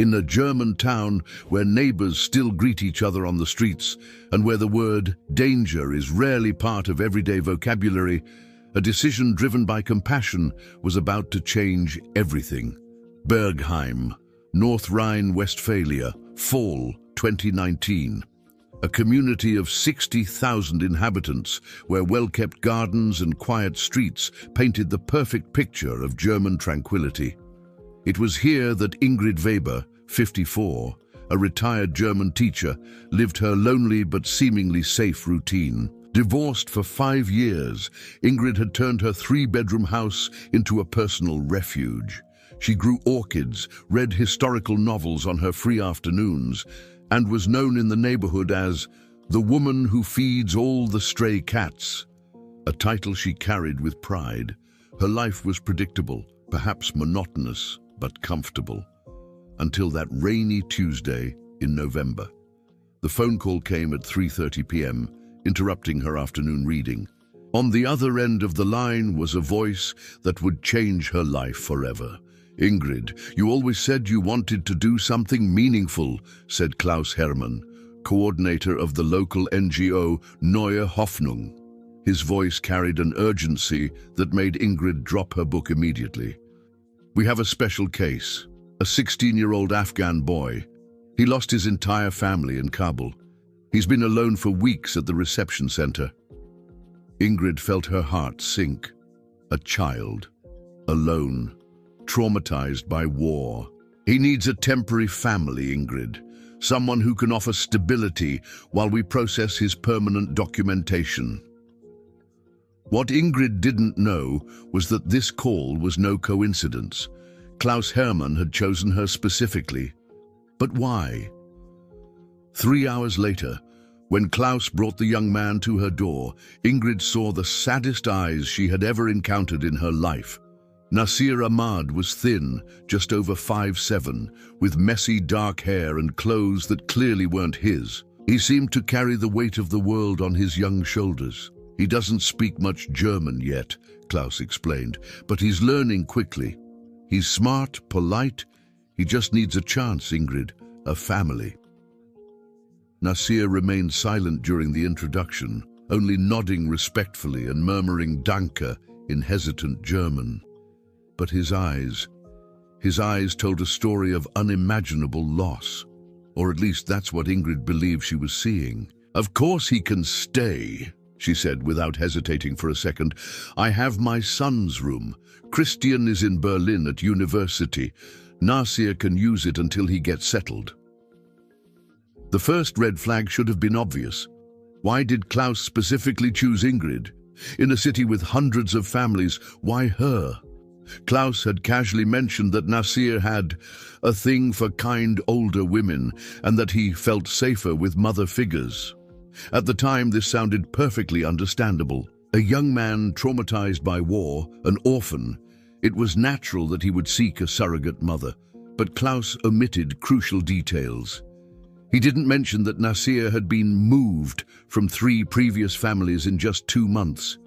In a German town where neighbors still greet each other on the streets and where the word danger is rarely part of everyday vocabulary, a decision driven by compassion was about to change everything. Bergheim, North Rhine-Westphalia, fall 2019. A community of 60,000 inhabitants where well-kept gardens and quiet streets painted the perfect picture of German tranquility. It was here that Ingrid Weber, 54, a retired German teacher, lived her lonely but seemingly safe routine. Divorced for 5 years, Ingrid had turned her 3-bedroom house into a personal refuge. She grew orchids, read historical novels on her free afternoons, and was known in the neighborhood as the woman who feeds all the stray cats, a title she carried with pride. Her life was predictable, perhaps monotonous, but comfortable, until that rainy Tuesday in November. The phone call came at 3:30 p.m., interrupting her afternoon reading. On the other end of the line was a voice that would change her life forever. "Ingrid, you always said you wanted to do something meaningful," said Klaus Hermann, coordinator of the local NGO Neue Hoffnung. His voice carried an urgency that made Ingrid drop her book immediately. "We have a special case. A 16-year-old Afghan boy. He lost his entire family in Kabul. He's been alone for weeks at the reception center." Ingrid felt her heart sink. A child. Alone. Traumatized by war. "He needs a temporary family, Ingrid. Someone who can offer stability while we process his permanent documentation." What Ingrid didn't know was that this call was no coincidence. Klaus Hermann had chosen her specifically. But why? 3 hours later, when Klaus brought the young man to her door, Ingrid saw the saddest eyes she had ever encountered in her life. Nasir Ahmad was thin, just over 5'7", with messy dark hair and clothes that clearly weren't his. He seemed to carry the weight of the world on his young shoulders. "He doesn't speak much German yet," Klaus explained, "but he's learning quickly. He's smart, polite. He just needs a chance, Ingrid, a family." Nasir remained silent during the introduction, only nodding respectfully and murmuring "Danke" in hesitant German. But his eyes told a story of unimaginable loss. Or at least that's what Ingrid believed she was seeing. "Of course he can stay," she said without hesitating for a second. "I have my son's room. Christian is in Berlin at university. Nasir can use it until he gets settled." The first red flag should have been obvious. Why did Klaus specifically choose Ingrid? In a city with hundreds of families, why her? Klaus had casually mentioned that Nasir had a thing for kind older women and that he felt safer with mother figures. At the time, this sounded perfectly understandable. A young man traumatized by war, an orphan, it was natural that he would seek a surrogate mother. But Klaus omitted crucial details. He didn't mention that Nasir had been moved from 3 previous families in just 2 months.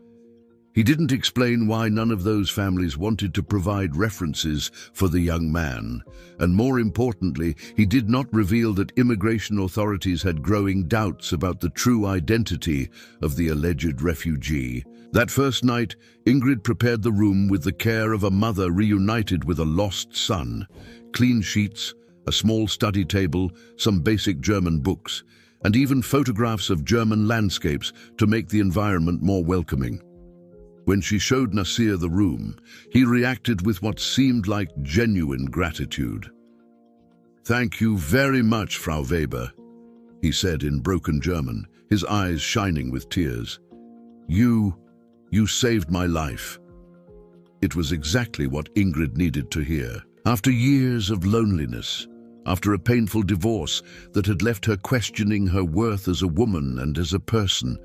He didn't explain why none of those families wanted to provide references for the young man. And more importantly, he did not reveal that immigration authorities had growing doubts about the true identity of the alleged refugee. That first night, Ingrid prepared the room with the care of a mother reunited with a lost son. Clean sheets, a small study table, some basic German books, and even photographs of German landscapes to make the environment more welcoming. When she showed Nasir the room, he reacted with what seemed like genuine gratitude. "Thank you very much, Frau Weber," he said in broken German, his eyes shining with tears. You saved my life." It was exactly what Ingrid needed to hear. After years of loneliness, after a painful divorce that had left her questioning her worth as a woman and as a person,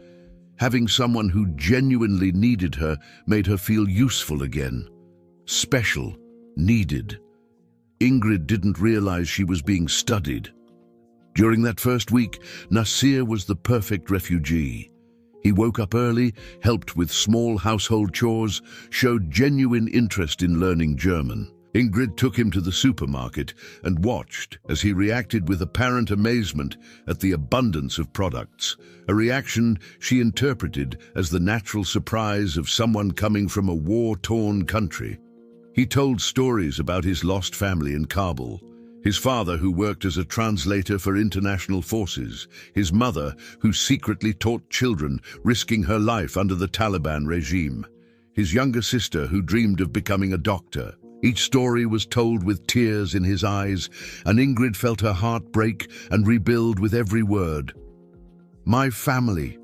having someone who genuinely needed her made her feel useful again. Special, needed. Ingrid didn't realize she was being studied. During that first week, Nasir was the perfect refugee. He woke up early, helped with small household chores, showed genuine interest in learning German. Ingrid took him to the supermarket and watched as he reacted with apparent amazement at the abundance of products, a reaction she interpreted as the natural surprise of someone coming from a war-torn country. He told stories about his lost family in Kabul, his father who worked as a translator for international forces, his mother who secretly taught children, risking her life under the Taliban regime, his younger sister who dreamed of becoming a doctor. Each story was told with tears in his eyes, and Ingrid felt her heart break and rebuild with every word. "My family.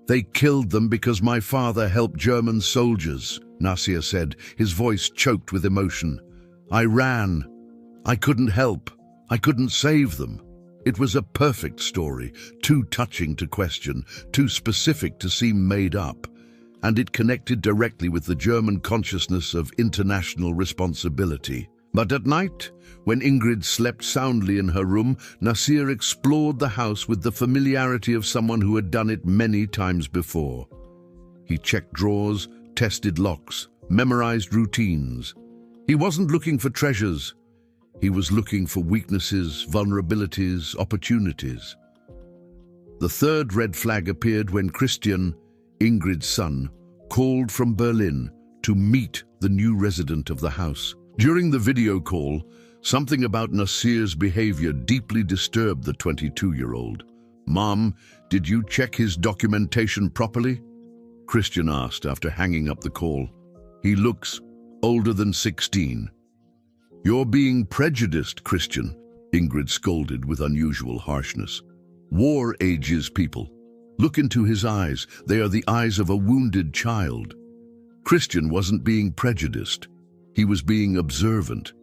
They killed them because my father helped German soldiers," Nasir said, his voice choked with emotion. "I ran. I couldn't help. I couldn't save them." It was a perfect story, too touching to question, too specific to seem made up. And it connected directly with the German consciousness of international responsibility. But at night, when Ingrid slept soundly in her room, Nasir explored the house with the familiarity of someone who had done it many times before. He checked drawers, tested locks, memorized routines. He wasn't looking for treasures. He was looking for weaknesses, vulnerabilities, opportunities. The third red flag appeared when Christian, Ingrid's son, called from Berlin to meet the new resident of the house. During the video call, something about Nasir's behavior deeply disturbed the 22-year-old. "Mom, did you check his documentation properly?" Christian asked after hanging up the call. "He looks older than 16. "You're being prejudiced, Christian," Ingrid scolded with unusual harshness. "War ages people. Look into his eyes. They are the eyes of a wounded child." Christian wasn't being prejudiced. He was being observant.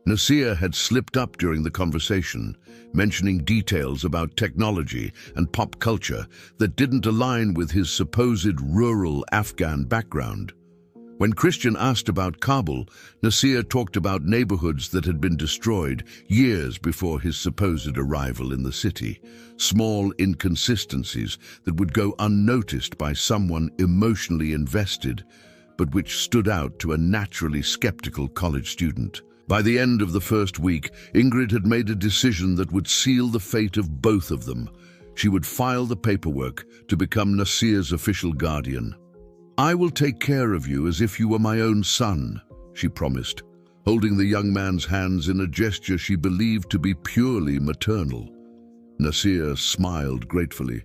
Nasir had slipped up during the conversation, mentioning details about technology and pop culture that didn't align with his supposed rural Afghan background. When Christian asked about Kabul, Nasir talked about neighborhoods that had been destroyed years before his supposed arrival in the city, small inconsistencies that would go unnoticed by someone emotionally invested, but which stood out to a naturally skeptical college student. By the end of the first week, Ingrid had made a decision that would seal the fate of both of them. She would file the paperwork to become Nasir's official guardian. "I will take care of you as if you were my own son," she promised, holding the young man's hands in a gesture she believed to be purely maternal. Nasir smiled gratefully,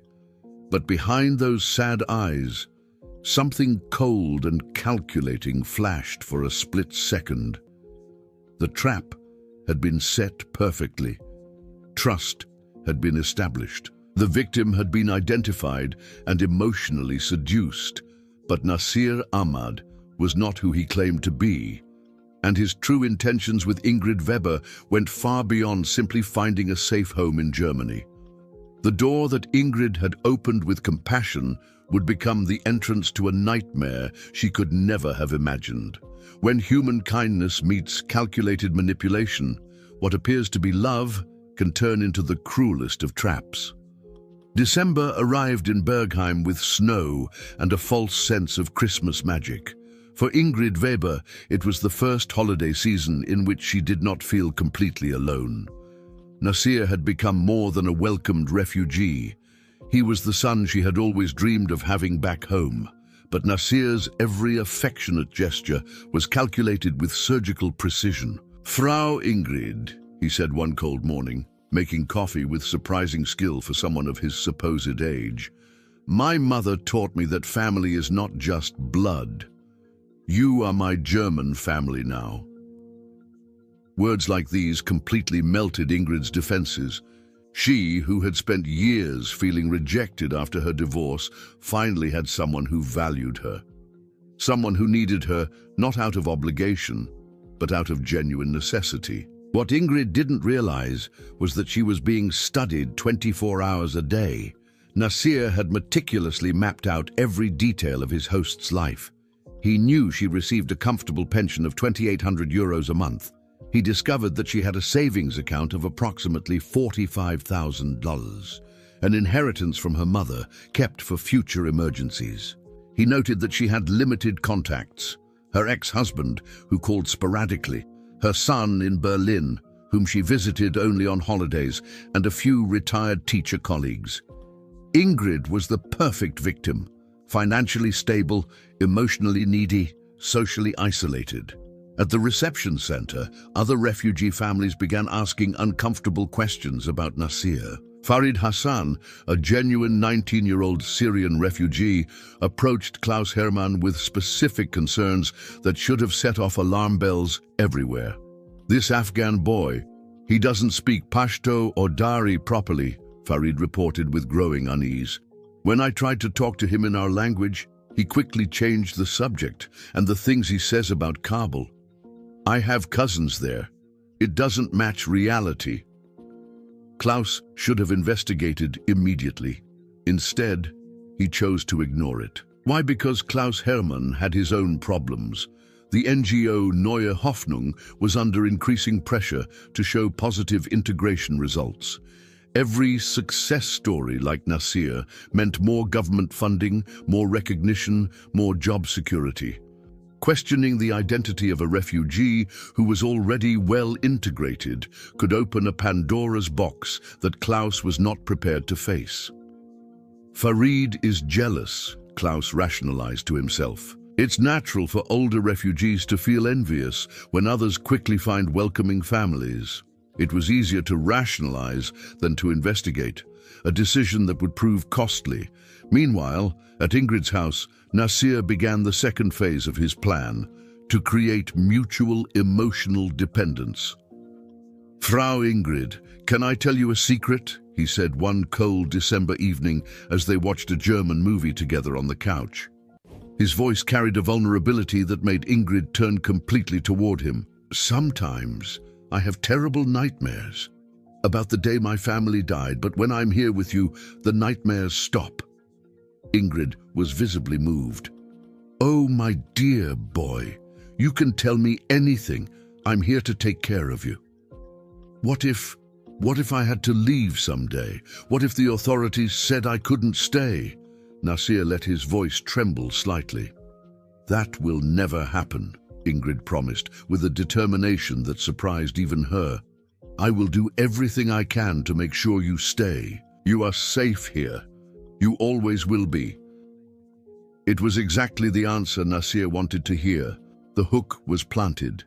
but behind those sad eyes, something cold and calculating flashed for a split second. The trap had been set perfectly. Trust had been established. The victim had been identified and emotionally seduced. But Nasir Ahmad was not who he claimed to be, and his true intentions with Ingrid Weber went far beyond simply finding a safe home in Germany. The door that Ingrid had opened with compassion would become the entrance to a nightmare she could never have imagined. When human kindness meets calculated manipulation, what appears to be love can turn into the cruelest of traps. December arrived in Bergheim with snow and a false sense of Christmas magic. For Ingrid Weber, it was the first holiday season in which she did not feel completely alone. Nasir had become more than a welcomed refugee. He was the son she had always dreamed of having back home. But Nasir's every affectionate gesture was calculated with surgical precision. "Frau Ingrid," he said one cold morning, making coffee with surprising skill for someone of his supposed age, "my mother taught me that family is not just blood. You are my German family now." Words like these completely melted Ingrid's defenses. She, who had spent years feeling rejected after her divorce, finally had someone who valued her. Someone who needed her not out of obligation, but out of genuine necessity. What Ingrid didn't realize was that she was being studied 24 hours a day. Nasir had meticulously mapped out every detail of his host's life. He knew she received a comfortable pension of €2,800 a month. He discovered that she had a savings account of approximately $45,000, an inheritance from her mother kept for future emergencies. He noted that she had limited contacts. Her ex-husband, who called sporadically, her son in Berlin, whom she visited only on holidays, and a few retired teacher colleagues. Ingrid was the perfect victim, financially stable, emotionally needy, socially isolated. At the reception center, other refugee families began asking uncomfortable questions about Nasir. Farid Hassan, a genuine 19-year-old Syrian refugee, approached Klaus Hermann with specific concerns that should have set off alarm bells everywhere. This Afghan boy, he doesn't speak Pashto or Dari properly, Farid reported with growing unease. When I tried to talk to him in our language, he quickly changed the subject and the things he says about Kabul. I have cousins there. It doesn't match reality. Klaus should have investigated immediately. Instead, he chose to ignore it. Why? Because Klaus Hermann had his own problems. The NGO Neue Hoffnung was under increasing pressure to show positive integration results. Every success story like Nasir meant more government funding, more recognition, more job security. Questioning the identity of a refugee who was already well integrated could open a Pandora's box that Klaus was not prepared to face. Farid is jealous, Klaus rationalized to himself. It's natural for older refugees to feel envious when others quickly find welcoming families. It was easier to rationalize than to investigate, a decision that would prove costly. Meanwhile, at Ingrid's house, Nasir began the second phase of his plan, to create mutual emotional dependence. Frau Ingrid, can I tell you a secret? He said one cold December evening as they watched a German movie together on the couch. His voice carried a vulnerability that made Ingrid turn completely toward him. Sometimes I have terrible nightmares about the day my family died, but when I'm here with you, the nightmares stop. Ingrid was visibly moved. Oh, my dear boy, you can tell me anything. I'm here to take care of you. What if I had to leave someday? What if the authorities said I couldn't stay? Nasir let his voice tremble slightly. That will never happen, Ingrid promised, with a determination that surprised even her. I will do everything I can to make sure you stay. You are safe here. You always will be. It was exactly the answer Nasir wanted to hear. The hook was planted.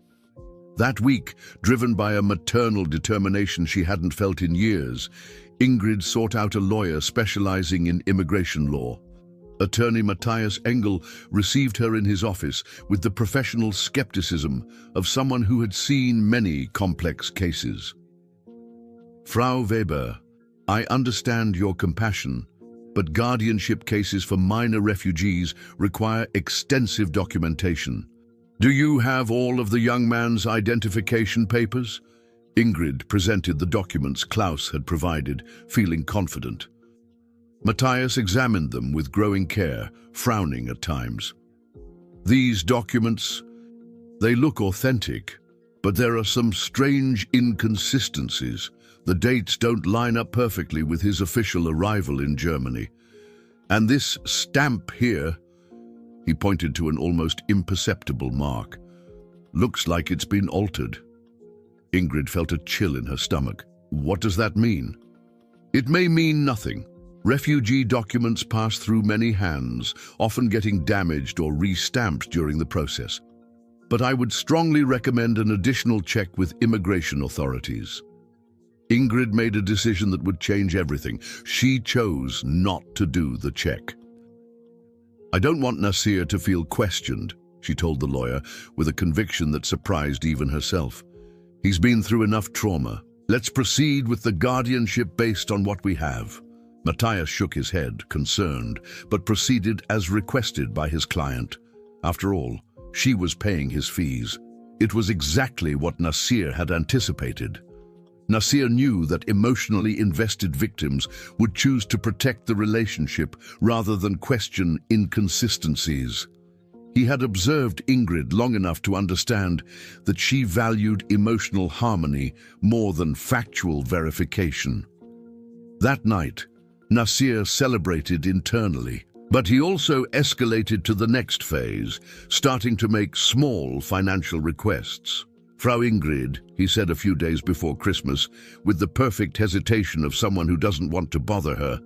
That week, driven by a maternal determination she hadn't felt in years, Ingrid sought out a lawyer specializing in immigration law. Attorney Matthias Engel received her in his office with the professional skepticism of someone who had seen many complex cases. Frau Weber, I understand your compassion, but guardianship cases for minor refugees require extensive documentation. Do you have all of the young man's identification papers? Ingrid presented the documents Klaus had provided, feeling confident. Matthias examined them with growing care, frowning at times. These documents, they look authentic, but there are some strange inconsistencies. The dates don't line up perfectly with his official arrival in Germany. And this stamp here, he pointed to an almost imperceptible mark, looks like it's been altered. Ingrid felt a chill in her stomach. What does that mean? It may mean nothing. Refugee documents pass through many hands, often getting damaged or re-stamped during the process. But I would strongly recommend an additional check with immigration authorities. Ingrid made a decision that would change everything. She chose not to do the check. I don't want Nasir to feel questioned, she told the lawyer, with a conviction that surprised even herself. He's been through enough trauma. Let's proceed with the guardianship based on what we have. Matthias shook his head, concerned, but proceeded as requested by his client. After all, she was paying his fees. It was exactly what Nasir had anticipated. Nasir knew that emotionally invested victims would choose to protect the relationship rather than question inconsistencies. He had observed Ingrid long enough to understand that she valued emotional harmony more than factual verification. That night, Nasir celebrated internally, but he also escalated to the next phase, starting to make small financial requests. Frau Ingrid, he said a few days before Christmas, with the perfect hesitation of someone who doesn't want to bother her.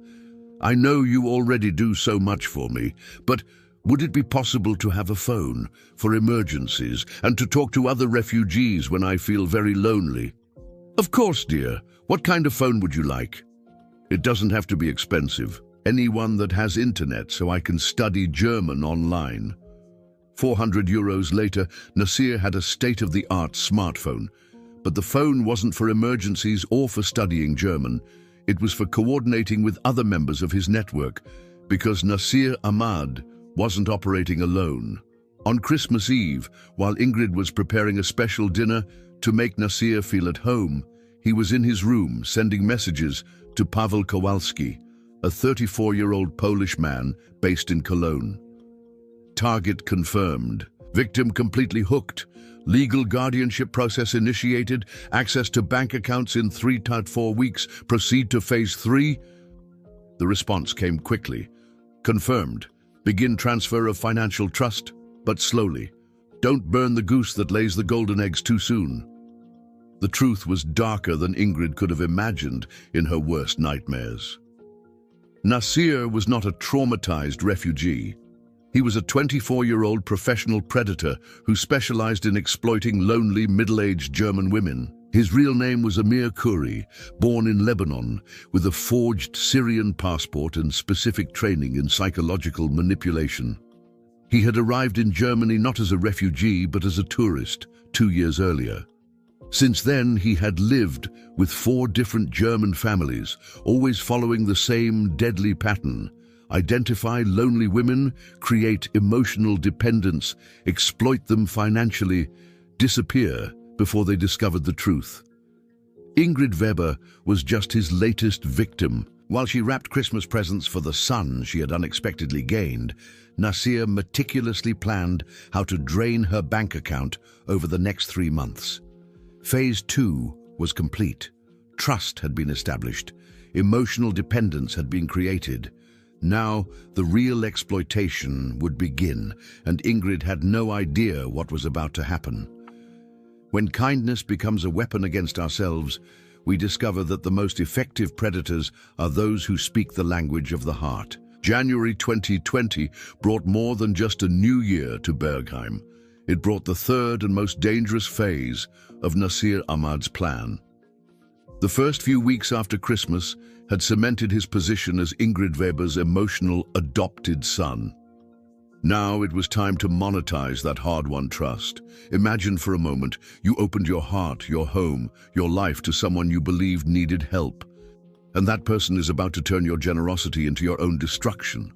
I know you already do so much for me, but would it be possible to have a phone for emergencies and to talk to other refugees when I feel very lonely? Of course, dear. What kind of phone would you like? It doesn't have to be expensive. Anyone that has internet so I can study German online. 400 euros later, Nasir had a state-of-the-art smartphone. But the phone wasn't for emergencies or for studying German. It was for coordinating with other members of his network, because Nasir Ahmad wasn't operating alone. On Christmas Eve, while Ingrid was preparing a special dinner to make Nasir feel at home, he was in his room sending messages to Paweł Kowalski, a 34-year-old Polish man based in Cologne. Target confirmed. Victim completely hooked. Legal guardianship process initiated. Access to bank accounts in 3 to 4 weeks. Proceed to phase 3. The response came quickly. Confirmed. Begin transfer of financial trust, but slowly. Don't burn the goose that lays the golden eggs too soon. The truth was darker than Ingrid could have imagined in her worst nightmares. Nasir was not a traumatized refugee. He was a 24-year-old professional predator who specialized in exploiting lonely, middle-aged German women. His real name was Amir Khoury, born in Lebanon, with a forged Syrian passport and specific training in psychological manipulation. He had arrived in Germany not as a refugee but as a tourist 2 years earlier. Since then, he had lived with 4 different German families, always following the same deadly pattern. Identify lonely women, create emotional dependence, exploit them financially, disappear before they discovered the truth. Ingrid Weber was just his latest victim. While she wrapped Christmas presents for the son she had unexpectedly gained, Nasir meticulously planned how to drain her bank account over the next 3 months. Phase 2 was complete. Trust had been established. Emotional dependence had been created. Now, the real exploitation would begin, and Ingrid had no idea what was about to happen. When kindness becomes a weapon against ourselves, we discover that the most effective predators are those who speak the language of the heart. January 2020 brought more than just a new year to Bergheim. It brought the third and most dangerous phase of Nasir Ahmad's plan. The first few weeks after Christmas had cemented his position as Ingrid Weber's emotional adopted son. Now it was time to monetize that hard-won trust. Imagine for a moment you opened your heart, your home, your life to someone you believed needed help, and that person is about to turn your generosity into your own destruction.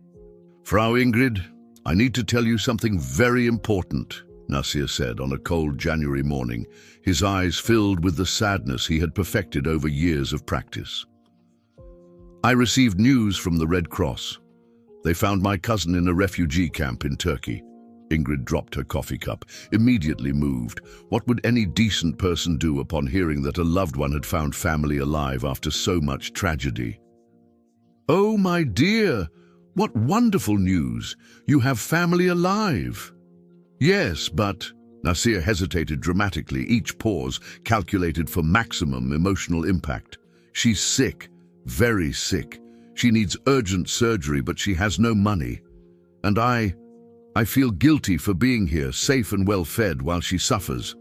Frau Ingrid, I need to tell you something very important, Nasir said on a cold January morning, his eyes filled with the sadness he had perfected over years of practice. I received news from the Red Cross. They found my cousin in a refugee camp in Turkey. Ingrid dropped her coffee cup, immediately moved. What would any decent person do upon hearing that a loved one had found family alive after so much tragedy? Oh, my dear, what wonderful news! You have family alive. Yes, but... Nasir hesitated dramatically, each pause calculated for maximum emotional impact. She's sick, very sick. She needs urgent surgery, but she has no money. And I feel guilty for being here, safe and well-fed, while she suffers.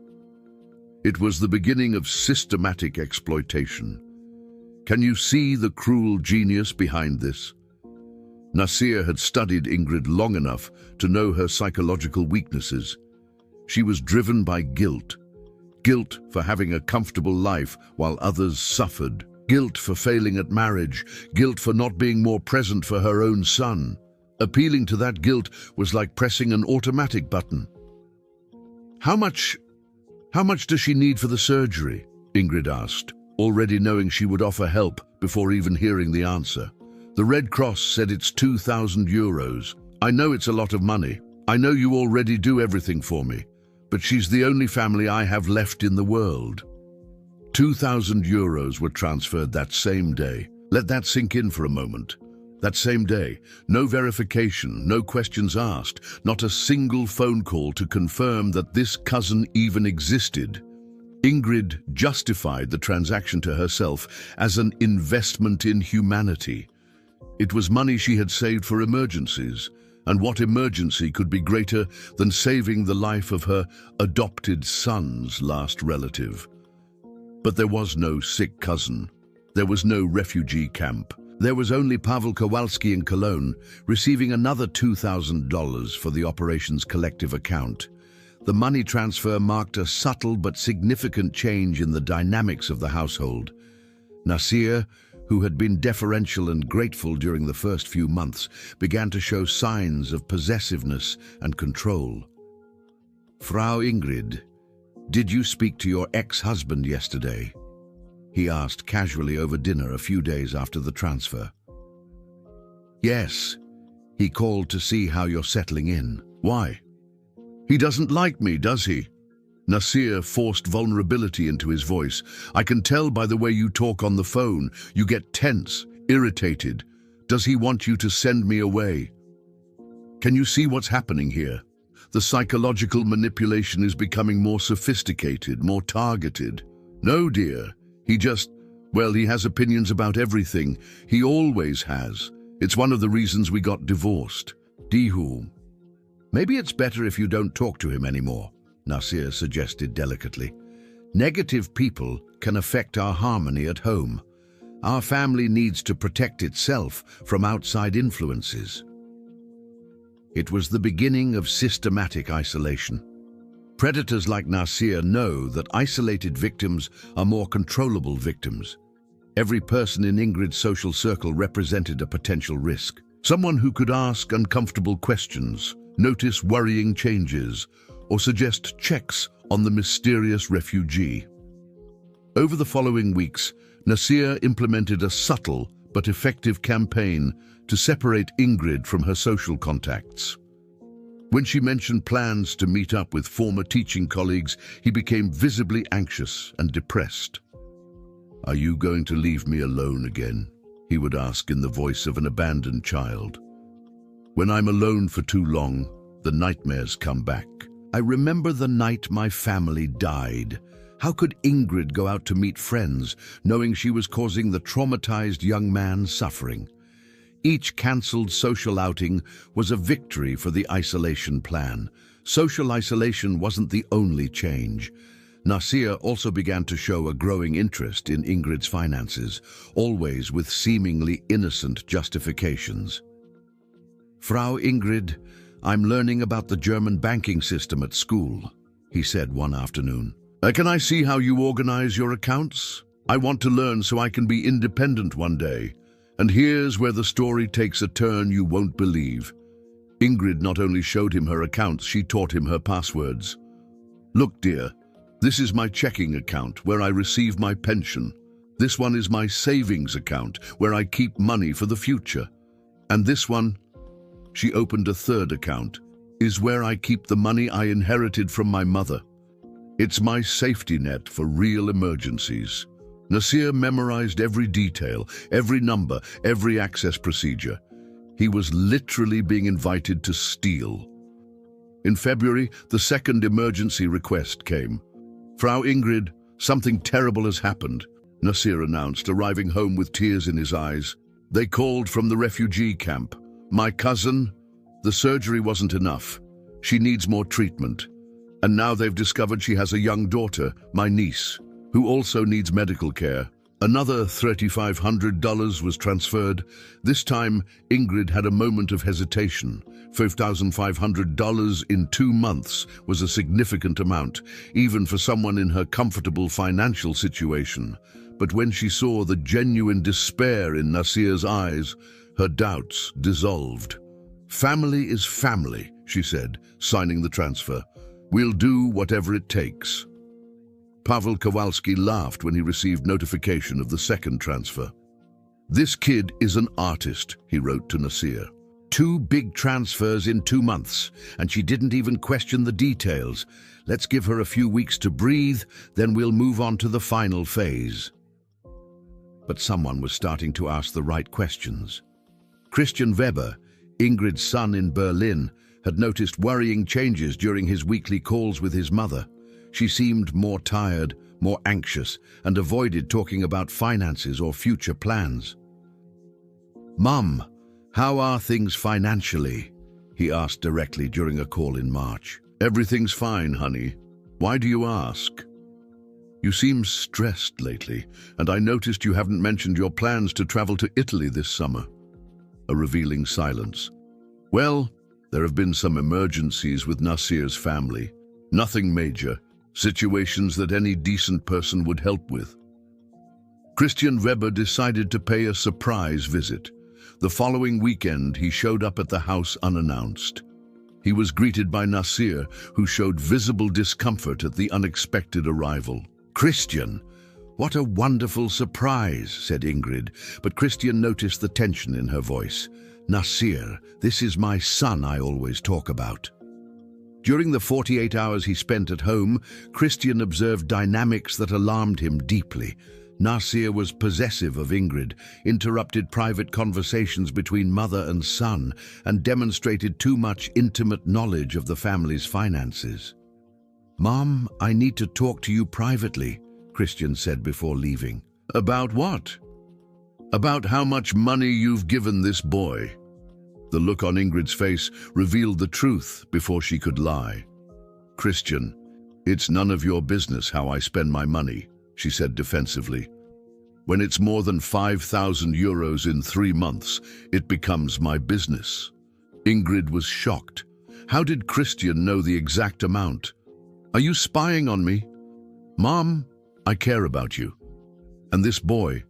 It was the beginning of systematic exploitation. Can you see the cruel genius behind this? Nasir had studied Ingrid long enough to know her psychological weaknesses. She was driven by guilt. Guilt for having a comfortable life while others suffered. Guilt for failing at marriage. Guilt for not being more present for her own son. Appealing to that guilt was like pressing an automatic button. How much does she need for the surgery? Ingrid asked, already knowing she would offer help before even hearing the answer. The Red Cross said it's 2,000 euros. I know it's a lot of money. I know you already do everything for me. But she's the only family I have left in the world. 2,000 euros were transferred that same day. Let that sink in for a moment. That same day, no verification, no questions asked, not a single phone call to confirm that this cousin even existed. Ingrid justified the transaction to herself as an investment in humanity. It was money she had saved for emergencies, and what emergency could be greater than saving the life of her adopted son's last relative? But there was no sick cousin. There was no refugee camp. There was only Pavel Kowalski in Cologne, receiving another $2,000 for the operation's collective account. The money transfer marked a subtle but significant change in the dynamics of the household. Nasir, who had been deferential and grateful during the first few months, began to show signs of possessiveness and control. "Frau Ingrid, did you speak to your ex-husband yesterday?" he asked casually over dinner a few days after the transfer. "Yes. He called to see how you're settling in." "Why?" "He doesn't like me, does he?" Nasir forced vulnerability into his voice. "I can tell by the way you talk on the phone. You get tense, irritated. Does he want you to send me away?" "Can you see what's happening here? The psychological manipulation is becoming more sophisticated, more targeted." "No, dear. He has opinions about everything. He always has. It's one of the reasons we got divorced." "Dihu. Maybe it's better if you don't talk to him anymore," Nasir suggested delicately. "Negative people can affect our harmony at home. Our family needs to protect itself from outside influences." It was the beginning of systematic isolation. Predators like Nasir know that isolated victims are more controllable victims. Every person in Ingrid's social circle represented a potential risk. Someone who could ask uncomfortable questions, notice worrying changes, or suggest checks on the mysterious refugee. Over the following weeks, Nasir implemented a subtle but effective campaign to separate Ingrid from her social contacts. When she mentioned plans to meet up with former teaching colleagues, he became visibly anxious and depressed. "Are you going to leave me alone again?" he would ask in the voice of an abandoned child. "When I'm alone for too long, the nightmares come back. I remember the night my family died. How could Ingrid go out to meet friends, knowing she was causing the traumatized young man suffering? Each cancelled social outing was a victory for the isolation plan. Social isolation wasn't the only change. Nasir also began to show a growing interest in Ingrid's finances, always with seemingly innocent justifications. "Frau Ingrid, I'm learning about the German banking system at school," he said one afternoon. Can I see how you organize your accounts? I want to learn so I can be independent one day. And here's where the story takes a turn you won't believe. Ingrid not only showed him her accounts, she taught him her passwords. "Look, dear, this is my checking account where I receive my pension. This one is my savings account where I keep money for the future. And this one," she opened a third account, "is where I keep the money I inherited from my mother. It's my safety net for real emergencies." Nasir memorized every detail, every number, every access procedure. He was literally being invited to steal. In February, the second emergency request came. "Frau Ingrid, something terrible has happened," Nasir announced, arriving home with tears in his eyes. "They called from the refugee camp. My cousin, the surgery wasn't enough. She needs more treatment. And now they've discovered she has a young daughter, my niece, who also needs medical care." Another $3,500 was transferred. This time, Ingrid had a moment of hesitation. $5,500 in 2 months was a significant amount, even for someone in her comfortable financial situation. But when she saw the genuine despair in Nasir's eyes, her doubts dissolved. "Family is family," she said, signing the transfer. "We'll do whatever it takes." Pavel Kowalski laughed when he received notification of the second transfer. "This kid is an artist," he wrote to Nasir. 2 big transfers in 2 months, and she didn't even question the details. Let's give her a few weeks to breathe, then we'll move on to the final phase." But someone was starting to ask the right questions. Christian Weber, Ingrid's son in Berlin, had noticed worrying changes during his weekly calls with his mother. She seemed more tired, more anxious, and avoided talking about finances or future plans. "Mum, how are things financially?" he asked directly during a call in March. "Everything's fine, honey. Why do you ask?" "You seem stressed lately, and I noticed you haven't mentioned your plans to travel to Italy this summer." A revealing silence. "Well, there have been some emergencies with Nasir's family. Nothing major, situations that any decent person would help with." Christian Weber decided to pay a surprise visit. The following weekend, he showed up at the house unannounced. He was greeted by Nasir, who showed visible discomfort at the unexpected arrival. "Christian, what a wonderful surprise," said Ingrid, but Christian noticed the tension in her voice. "Nasir, this is my son I always talk about." During the 48 hours he spent at home, Christian observed dynamics that alarmed him deeply. Nasir was possessive of Ingrid, interrupted private conversations between mother and son, and demonstrated too much intimate knowledge of the family's finances. "Mom, I need to talk to you privately," Christian said before leaving. "About what?" "About how much money you've given this boy." The look on Ingrid's face revealed the truth before she could lie. "Christian, it's none of your business how I spend my money," she said defensively. "When it's more than 5,000 euros in 3 months, it becomes my business." Ingrid was shocked. How did Christian know the exact amount? "Are you spying on me?" "Mom, I care about you. And this boy,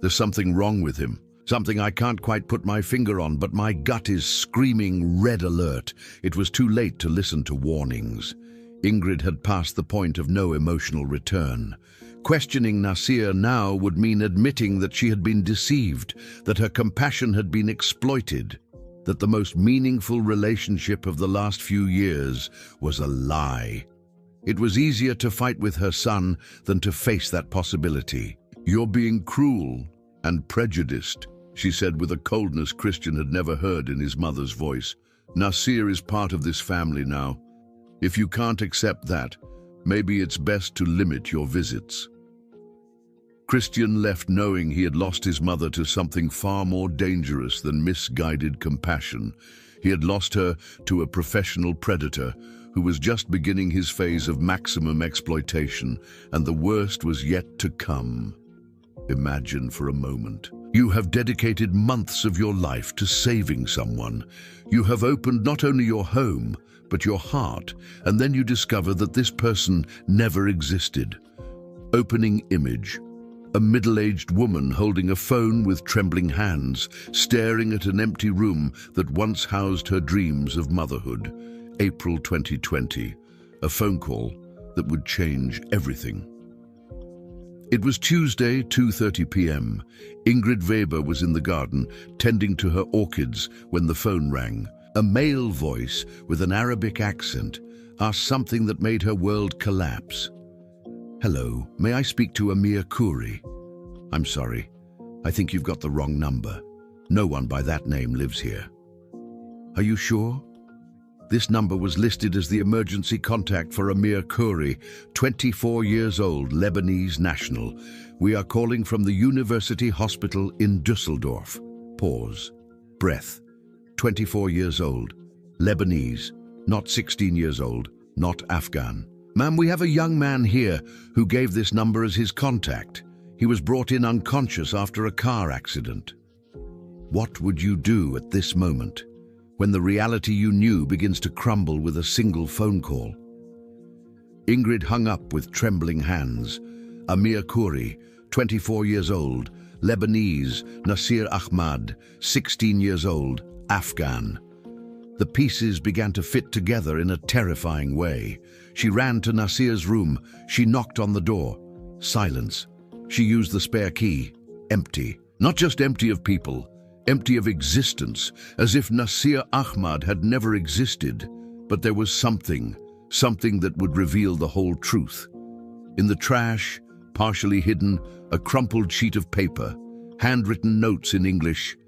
there's something wrong with him. Something I can't quite put my finger on, but my gut is screaming red alert." It was too late to listen to warnings. Ingrid had passed the point of no emotional return. Questioning Nasir now would mean admitting that she had been deceived, that her compassion had been exploited, that the most meaningful relationship of the last few years was a lie. It was easier to fight with her son than to face that possibility. "You're being cruel and prejudiced," she said with a coldness Christian had never heard in his mother's voice. "Nasir is part of this family now. If you can't accept that, maybe it's best to limit your visits." Christian left knowing he had lost his mother to something far more dangerous than misguided compassion. He had lost her to a professional predator who was just beginning his phase of maximum exploitation, and the worst was yet to come. Imagine for a moment. You have dedicated months of your life to saving someone. You have opened not only your home, but your heart, and then you discover that this person never existed. Opening image. A middle-aged woman holding a phone with trembling hands, staring at an empty room that once housed her dreams of motherhood. April 2020. A phone call that would change everything. It was Tuesday, 2:30 p.m. Ingrid Weber was in the garden, tending to her orchids when the phone rang. A male voice with an Arabic accent asked something that made her world collapse. "Hello, may I speak to Amir Khoury?" "I'm sorry, I think you've got the wrong number. No one by that name lives here." "Are you sure?" This number was listed as the emergency contact for Amir Khoury, 24 years old, Lebanese national. "We are calling from the University Hospital in Düsseldorf." Pause. Breath. 24 years old, Lebanese, not 16 years old, not Afghan. "Ma'am, we have a young man here who gave this number as his contact. He was brought in unconscious after a car accident." What would you do at this moment, when the reality you knew begins to crumble with a single phone call? Ingrid hung up with trembling hands. Amir Khoury, 24 years old, Lebanese, Nasir Ahmad, 16 years old, Afghan. The pieces began to fit together in a terrifying way. She ran to Nasir's room. She knocked on the door. Silence. She used the spare key. Empty. Not just empty of people, empty of existence, as if Nasir Ahmad had never existed. But there was something that would reveal the whole truth. In the trash, partially hidden, a crumpled sheet of paper, handwritten notes in English.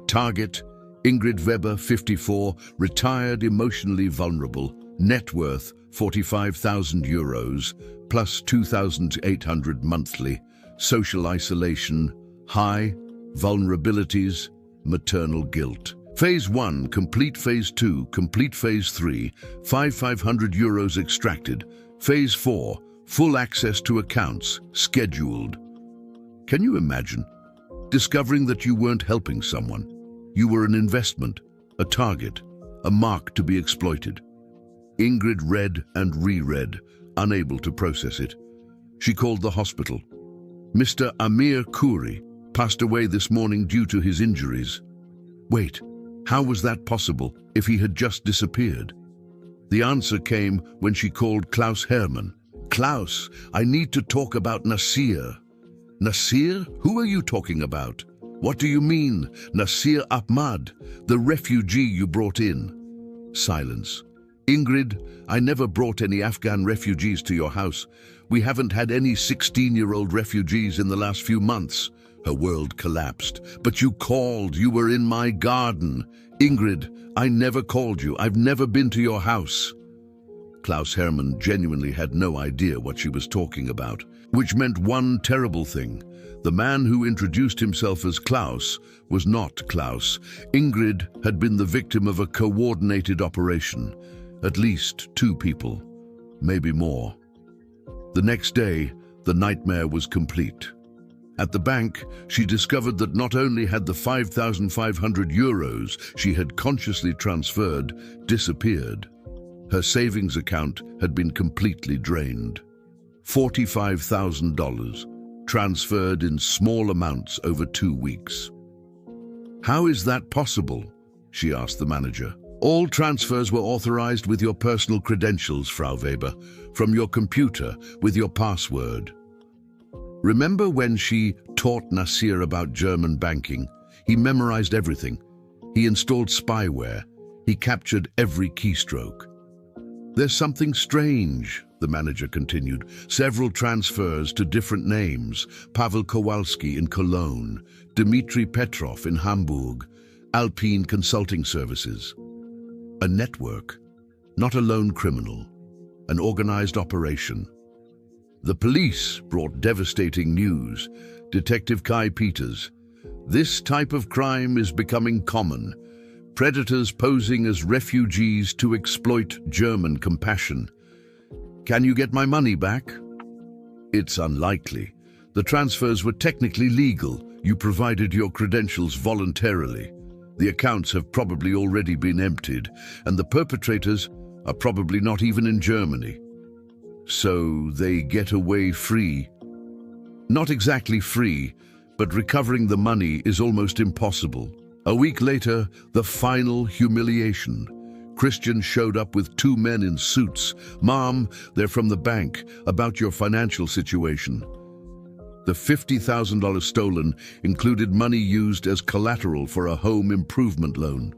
Target, Ingrid Weber, 54, retired, emotionally vulnerable, net worth 45,000 euros, plus 2,800 monthly, social isolation, high, vulnerabilities, maternal guilt. Phase 1, complete. Phase 2, complete. Phase 3, 500 euros extracted. Phase 4, full access to accounts, scheduled. Can you imagine? Discovering that you weren't helping someone. You were an investment, a target, a mark to be exploited. Ingrid read and reread, unable to process it. She called the hospital. Mr. Amir Khoury passed away this morning due to his injuries. Wait, how was that possible if he had just disappeared? The answer came when she called Klaus Hermann. Klaus, I need to talk about Nasir. Nasir? Who are you talking about? What do you mean, Nasir Ahmad, the refugee you brought in? Silence. Ingrid, I never brought any Afghan refugees to your house. We haven't had any 16-year-old refugees in the last few months. Her world collapsed. But you called. You were in my garden. Ingrid, I never called you. I've never been to your house. Klaus Hermann genuinely had no idea what she was talking about, which meant one terrible thing. The man who introduced himself as Klaus was not Klaus. Ingrid had been the victim of a coordinated operation. At least 2 people, maybe more. The next day, the nightmare was complete. At the bank, she discovered that not only had the 5,500 euros she had consciously transferred disappeared, her savings account had been completely drained. $45,000, transferred in small amounts over 2 weeks. How is that possible? She asked the manager. All transfers were authorized with your personal credentials, Frau Weber, from your computer with your password. Remember when she taught Nasir about German banking? He memorized everything. He installed spyware. He captured every keystroke. There's something strange, the manager continued. Several transfers to different names. Pavel Kowalski in Cologne, Dmitry Petrov in Hamburg, Alpine Consulting Services. A network, not a lone criminal, an organized operation. The police brought devastating news. Detective Kai Peters. This type of crime is becoming common. Predators posing as refugees to exploit German compassion. Can you get my money back? It's unlikely. The transfers were technically legal. You provided your credentials voluntarily. The accounts have probably already been emptied, and the perpetrators are probably not even in Germany. So they get away free. Not exactly free, but recovering the money is almost impossible. A week later, the final humiliation. Christian showed up with 2 men in suits. Mom, they're from the bank, about your financial situation. The $50,000 stolen included money used as collateral for a home improvement loan.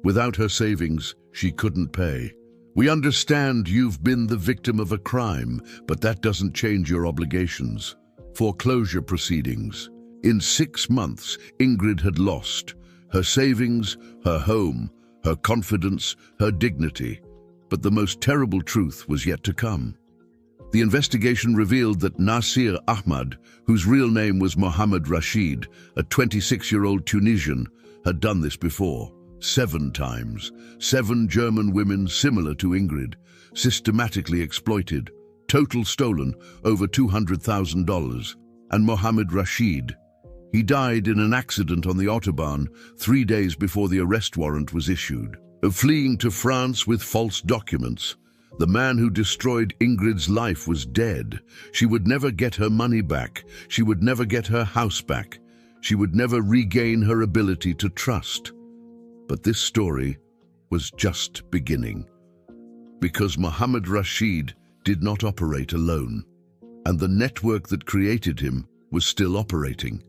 Without her savings, she couldn't pay. We understand you've been the victim of a crime, but that doesn't change your obligations. Foreclosure proceedings. In 6 months, Ingrid had lost her savings, her home, her confidence, her dignity. But the most terrible truth was yet to come. The investigation revealed that Nasir Ahmad, whose real name was Mohammed Rashid, a 26-year-old Tunisian, had done this before. 7 times. 7 German women similar to Ingrid, systematically exploited, total stolen over $200,000. And Mohammed Rashid, he died in an accident on the Autobahn 3 days before the arrest warrant was issued. Fleeing to France with false documents, the man who destroyed Ingrid's life was dead. She would never get her money back. She would never get her house back. She would never regain her ability to trust. But this story was just beginning. Because Mohammed Rashid did not operate alone, and the network that created him was still operating.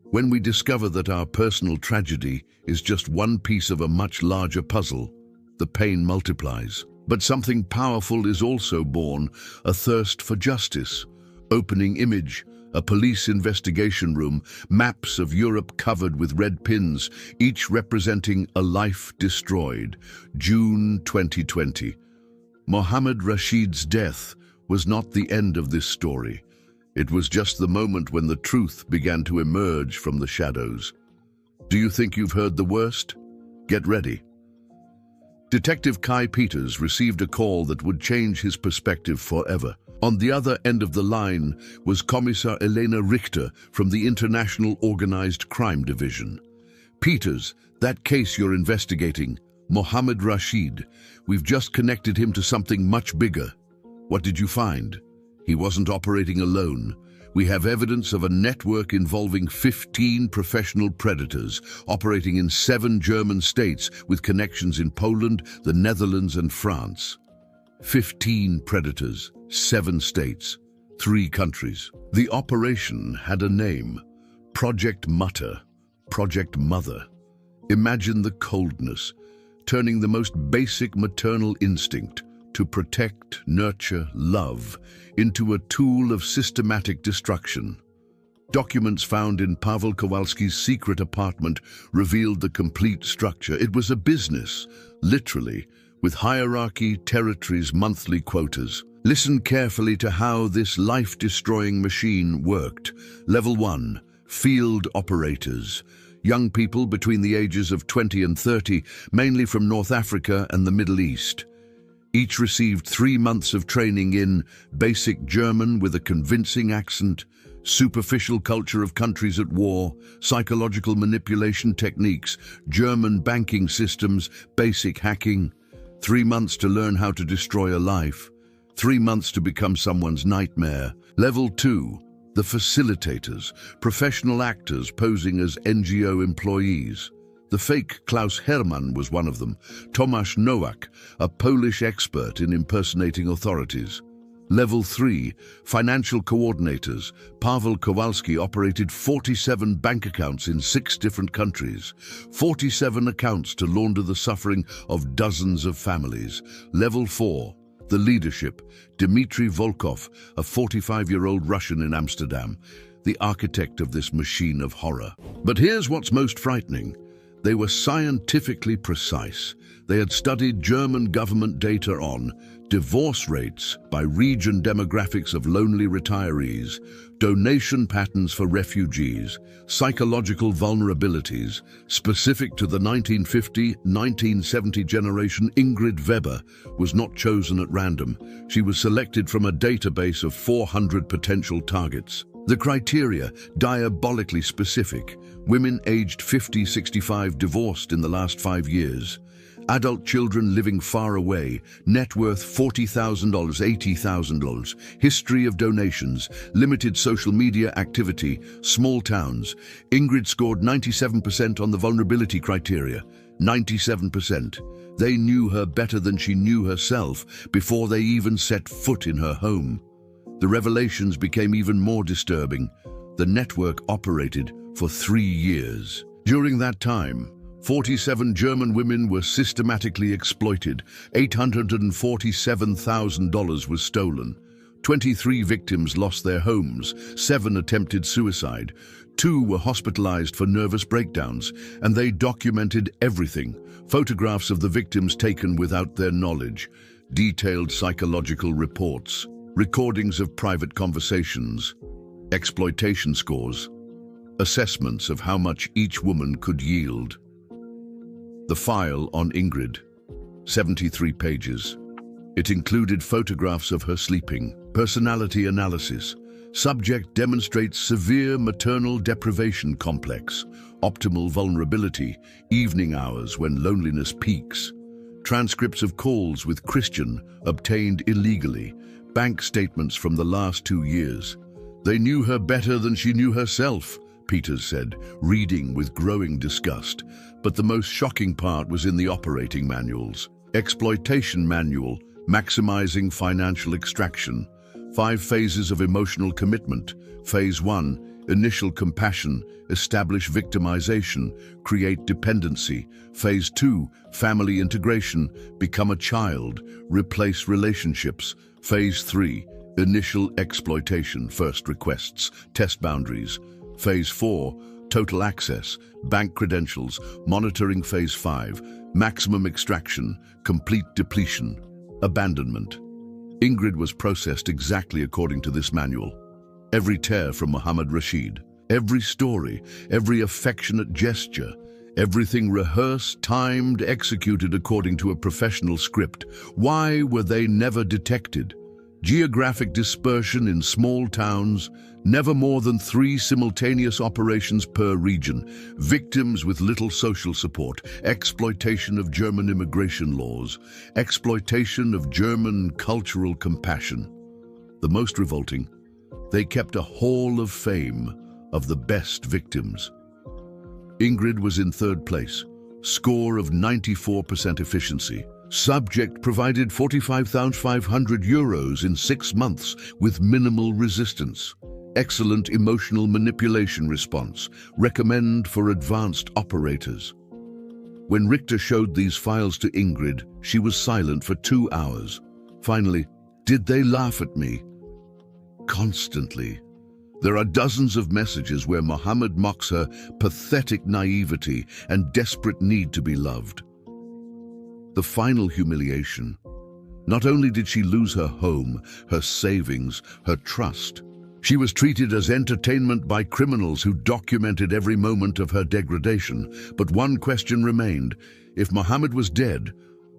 When we discover that our personal tragedy is just one piece of a much larger puzzle, the pain multiplies. But something powerful is also born, a thirst for justice. Opening image, a police investigation room, maps of Europe covered with red pins, each representing a life destroyed. June 2020. Mohammed Rashid's death was not the end of this story. It was just the moment when the truth began to emerge from the shadows. Do you think you've heard the worst? Get ready. Detective Kai Peters received a call that would change his perspective forever. On the other end of the line was Commissar Elena Richter from the International Organized Crime Division. Peters, that case you're investigating, Mohammed Rashid, we've just connected him to something much bigger. What did you find? He wasn't operating alone. We have evidence of a network involving 15 professional predators operating in 7 German states with connections in Poland, the Netherlands and France. 15 predators, 7 states, 3 countries. The operation had a name, Project Mutter, Project Mother. Imagine the coldness, turning the most basic maternal instinct to protect, nurture, love into a tool of systematic destruction. Documents found in Pavel Kowalski's secret apartment revealed the complete structure. It was a business, literally, with hierarchy, territories, monthly quotas. Listen carefully to how this life-destroying machine worked. Level 1, field operators. Young people between the ages of 20 and 30, mainly from North Africa and the Middle East. Each received 3 months of training in basic German with a convincing accent, superficial culture of countries at war, psychological manipulation techniques, German banking systems, basic hacking. 3 months to learn how to destroy a life. 3 months to become someone's nightmare. Level 2, the facilitators, professional actors posing as NGO employees. The fake Klaus Hermann was one of them, Tomasz Nowak, a Polish expert in impersonating authorities. Level 3, financial coordinators. Pavel Kowalski operated 47 bank accounts in 6 different countries, 47 accounts to launder the suffering of dozens of families. Level 4, the leadership. Dmitry Volkov, a 45-year-old Russian in Amsterdam, the architect of this machine of horror. But here's what's most frightening. They were scientifically precise. They had studied German government data on divorce rates by region, demographics of lonely retirees, donation patterns for refugees, psychological vulnerabilities specific to the 1950-1970 generation. Ingrid Weber was not chosen at random. She was selected from a database of 400 potential targets. The criteria, diabolically specific. Women aged 50-65 divorced in the last 5 years. Adult children living far away, net worth $40,000, $80,000, history of donations, limited social media activity, small towns. Ingrid scored 97% on the vulnerability criteria, 97%. They knew her better than she knew herself before they even set foot in her home. The revelations became even more disturbing. The network operated for 3 years. During that time, 47 German women were systematically exploited. $847,000 was stolen. 23 victims lost their homes. 7 attempted suicide. 2 were hospitalized for nervous breakdowns, and they documented everything. Photographs of the victims taken without their knowledge. Detailed psychological reports. Recordings of private conversations. Exploitation scores. Assessments of how much each woman could yield. The file on Ingrid, 73 pages. It included photographs of her sleeping, personality analysis. Subject demonstrates severe maternal deprivation complex, optimal vulnerability, evening hours when loneliness peaks. Transcripts of calls with Christian obtained illegally, bank statements from the last 2 years. They knew her better than she knew herself, Peters said, reading with growing disgust. But the most shocking part was in the operating manuals. Exploitation manual, maximizing financial extraction. 5 phases of emotional commitment. Phase 1, initial compassion, establish victimization, create dependency. Phase 2, family integration, become a child, replace relationships. Phase 3, initial exploitation, first requests, test boundaries. Phase 4, total access, bank credentials, monitoring. Phase 5, maximum extraction, complete depletion. Abandonment. Ingrid was processed exactly according to this manual. Every tear from Mohammed Rashid, every story, every affectionate gesture, everything rehearsed, timed, executed according to a professional script. Why were they never detected? Geographic dispersion in small towns, never more than 3 simultaneous operations per region, victims with little social support, exploitation of German immigration laws, exploitation of German cultural compassion. The most revolting, they kept a hall of fame of the best victims. Ingrid was in 3rd place, score of 94% efficiency. Subject provided €45,500 in 6 months with minimal resistance. Excellent emotional manipulation response. Recommend for advanced operators. When Richter showed these files to Ingrid, she was silent for 2 hours. Finally, did they laugh at me? Constantly. There are dozens of messages where Mohammed mocks her pathetic naivety and desperate need to be loved. The final humiliation. Not only did she lose her home, her savings, her trust, she was treated as entertainment by criminals who documented every moment of her degradation. But one question remained. If Mohammed was dead,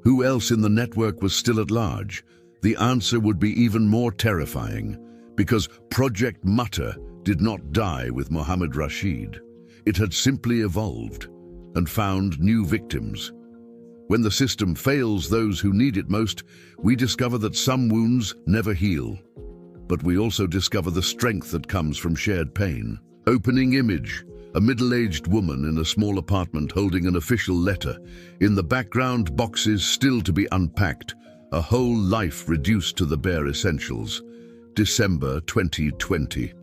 who else in the network was still at large? The answer would be even more terrifying, because Project Mutter did not die with Mohammed Rashid. It had simply evolved and found new victims. When the system fails those who need it most, we discover that some wounds never heal. But we also discover the strength that comes from shared pain. Opening image, a middle-aged woman in a small apartment holding an official letter. In the background, boxes still to be unpacked, a whole life reduced to the bare essentials. December 2020.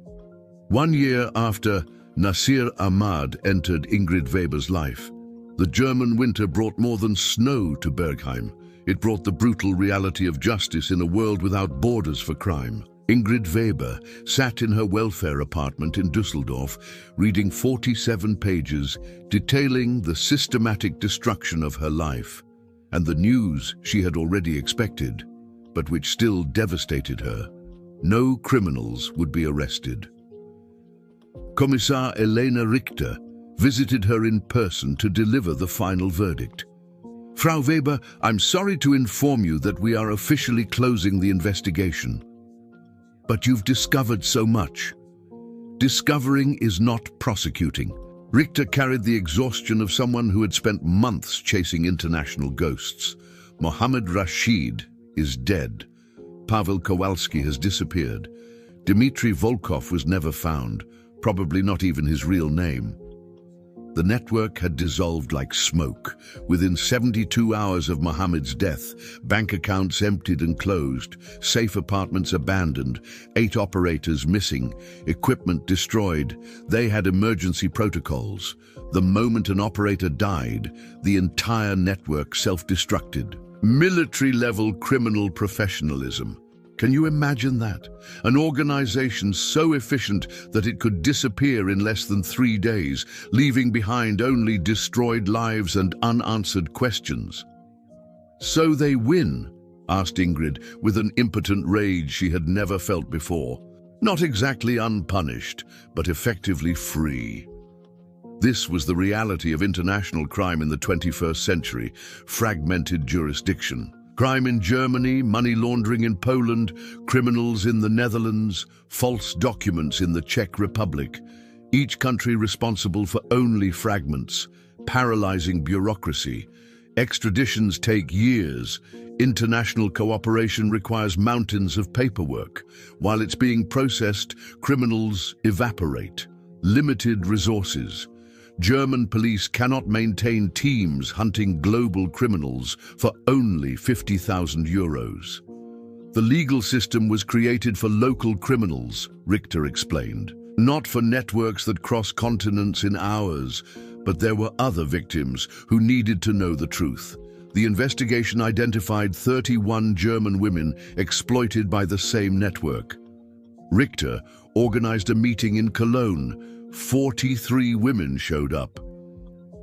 1 year after Nasir Ahmad entered Ingrid Weber's life, the German winter brought more than snow to Bergheim. It brought the brutal reality of justice in a world without borders for crime. Ingrid Weber sat in her welfare apartment in Düsseldorf, reading 47 pages detailing the systematic destruction of her life and the news she had already expected, but which still devastated her. No criminals would be arrested. Kommissar Elena Richter visited her in person to deliver the final verdict. Frau Weber, I'm sorry to inform you that we are officially closing the investigation. But you've discovered so much. Discovering is not prosecuting. Richter carried the exhaustion of someone who had spent months chasing international ghosts. Mohammed Rashid is dead. Pavel Kowalski has disappeared. Dmitry Volkov was never found, probably not even his real name. The network had dissolved like smoke. Within 72 hours of Mohammed's death, bank accounts emptied and closed, safe apartments abandoned, 8 operators missing, equipment destroyed. They had emergency protocols. The moment an operator died, the entire network self-destructed. Military-level criminal professionalism. Can you imagine that? An organization so efficient that it could disappear in less than 3 days, leaving behind only destroyed lives and unanswered questions. So they win? Asked Ingrid, with an impotent rage she had never felt before. Not exactly unpunished, but effectively free. This was the reality of international crime in the 21st century, fragmented jurisdiction. Crime in Germany, money laundering in Poland, criminals in the Netherlands, false documents in the Czech Republic. Each country responsible for only fragments, paralyzing bureaucracy. Extraditions take years. International cooperation requires mountains of paperwork. While it's being processed, criminals evaporate. Limited resources. German police cannot maintain teams hunting global criminals for only €50,000. The legal system was created for local criminals, Richter explained. Not for networks that cross continents in hours, but there were other victims who needed to know the truth. The investigation identified 31 German women exploited by the same network. Richter organized a meeting in Cologne. 43 women showed up.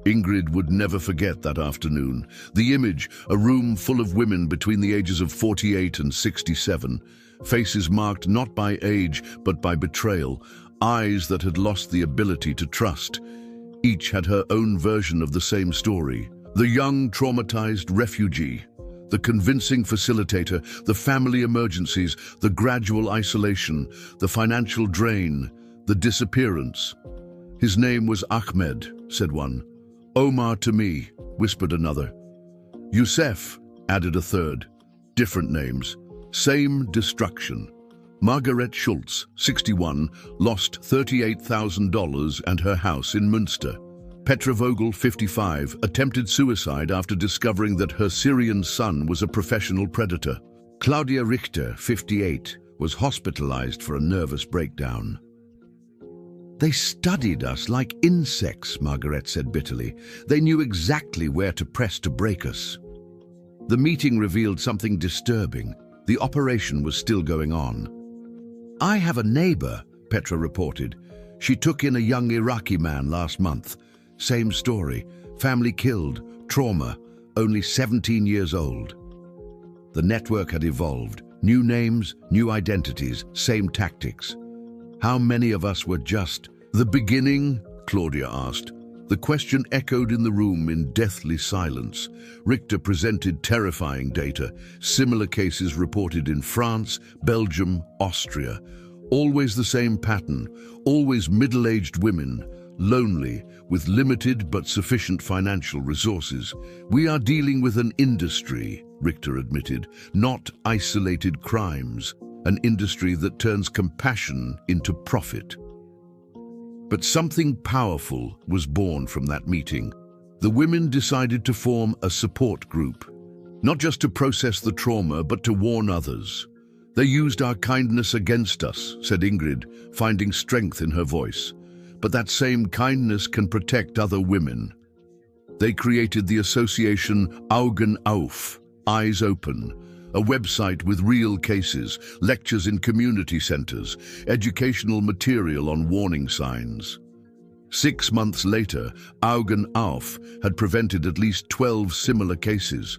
Ingrid would never forget that afternoon. The image, a room full of women between the ages of 48 and 67, faces marked not by age but by betrayal, eyes that had lost the ability to trust. Each had her own version of the same story. The young, traumatized refugee, the convincing facilitator, the family emergencies, the gradual isolation, the financial drain, the disappearance. His name was Ahmed, said one. Omar to me, whispered another. Youssef, added a third. Different names, same destruction. Margaret Schultz, 61, lost $38,000 and her house in Münster. Petra Vogel, 55, attempted suicide after discovering that her Syrian son was a professional predator. Claudia Richter, 58, was hospitalized for a nervous breakdown. They studied us like insects, Margaret said bitterly. They knew exactly where to press to break us. The meeting revealed something disturbing. The operation was still going on. I have a neighbor, Petra reported. She took in a young Iraqi man last month. Same story. Family killed, trauma, only 17 years old. The network had evolved. New names, new identities, same tactics. How many of us were just the beginning? Claudia asked. The question echoed in the room in deathly silence. Richter presented terrifying data. Similar cases reported in France, Belgium, Austria. Always the same pattern. Always middle-aged women, lonely, with limited but sufficient financial resources. We are dealing with an industry, Richter admitted, not isolated crimes. An industry that turns compassion into profit. But something powerful was born from that meeting. The women decided to form a support group, not just to process the trauma, but to warn others. They used our kindness against us, said Ingrid, finding strength in her voice. But that same kindness can protect other women. They created the association Augen auf, Eyes Open, a website with real cases, lectures in community centers, educational material on warning signs. 6 months later, Augen auf had prevented at least 12 similar cases,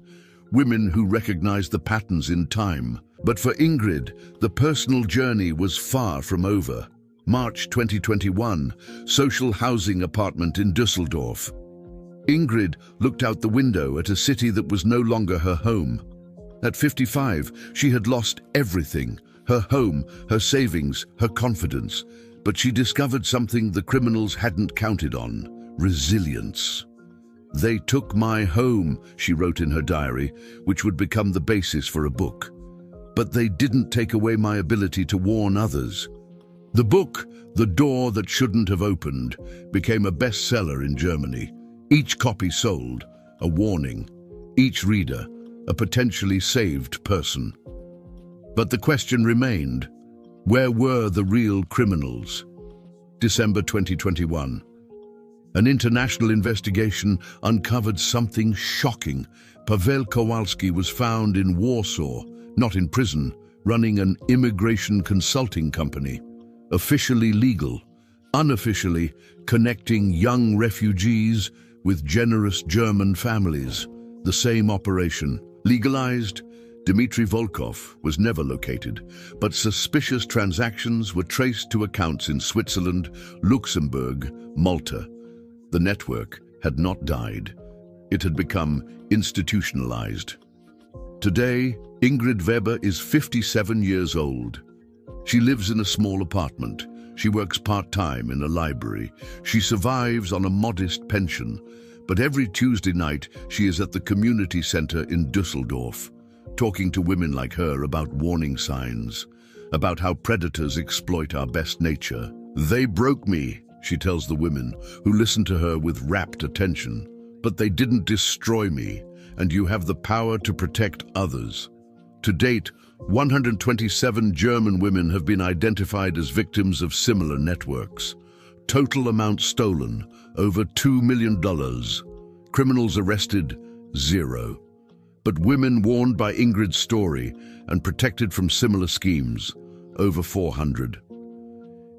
women who recognized the patterns in time. But for Ingrid, the personal journey was far from over. March 2021, social housing apartment in Düsseldorf. Ingrid looked out the window at a city that was no longer her home. At 55, she had lost everything, her home, her savings, her confidence. But she discovered something the criminals hadn't counted on: resilience. They took my home, she wrote in her diary, which would become the basis for a book. But they didn't take away my ability to warn others. The book, The Door That Shouldn't Have Opened, became a bestseller in Germany. Each copy sold, a warning. Each reader, a potentially saved person. But the question remained, where were the real criminals? December 2021. An international investigation uncovered something shocking. Paweł Kowalski was found in Warsaw, not in prison, running an immigration consulting company. Officially legal, unofficially connecting young refugees with generous German families. The same operation. Legalized, Dmitry Volkov was never located, but suspicious transactions were traced to accounts in Switzerland, Luxembourg, Malta. The network had not died. It had become institutionalized. Today, Ingrid Weber is 57 years old. She lives in a small apartment. She works part-time in a library. She survives on a modest pension. But every Tuesday night, she is at the community center in Düsseldorf, talking to women like her about warning signs, about how predators exploit our best nature. They broke me, she tells the women, who listen to her with rapt attention. But they didn't destroy me, and you have the power to protect others. To date, 127 German women have been identified as victims of similar networks. Total amount stolen, over $2 million. Criminals arrested, 0. But women warned by Ingrid's story and protected from similar schemes, over 400.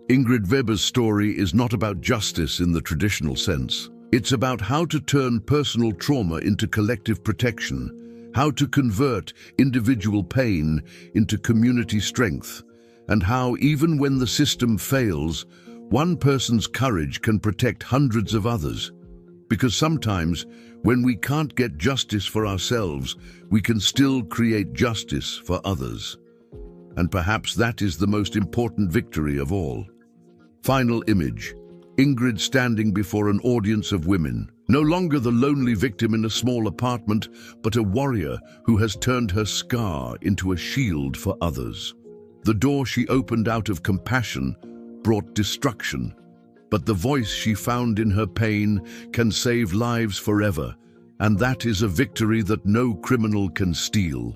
Ingrid Weber's story is not about justice in the traditional sense. It's about how to turn personal trauma into collective protection, how to convert individual pain into community strength, and how, even when the system fails, one person's courage can protect hundreds of others. Because sometimes, when we can't get justice for ourselves, we can still create justice for others. And perhaps that is the most important victory of all. Final image. Ingrid standing before an audience of women, no longer the lonely victim in a small apartment, but a warrior who has turned her scar into a shield for others. The door she opened out of compassion brought destruction, but the voice she found in her pain can save lives forever, and that is a victory that no criminal can steal.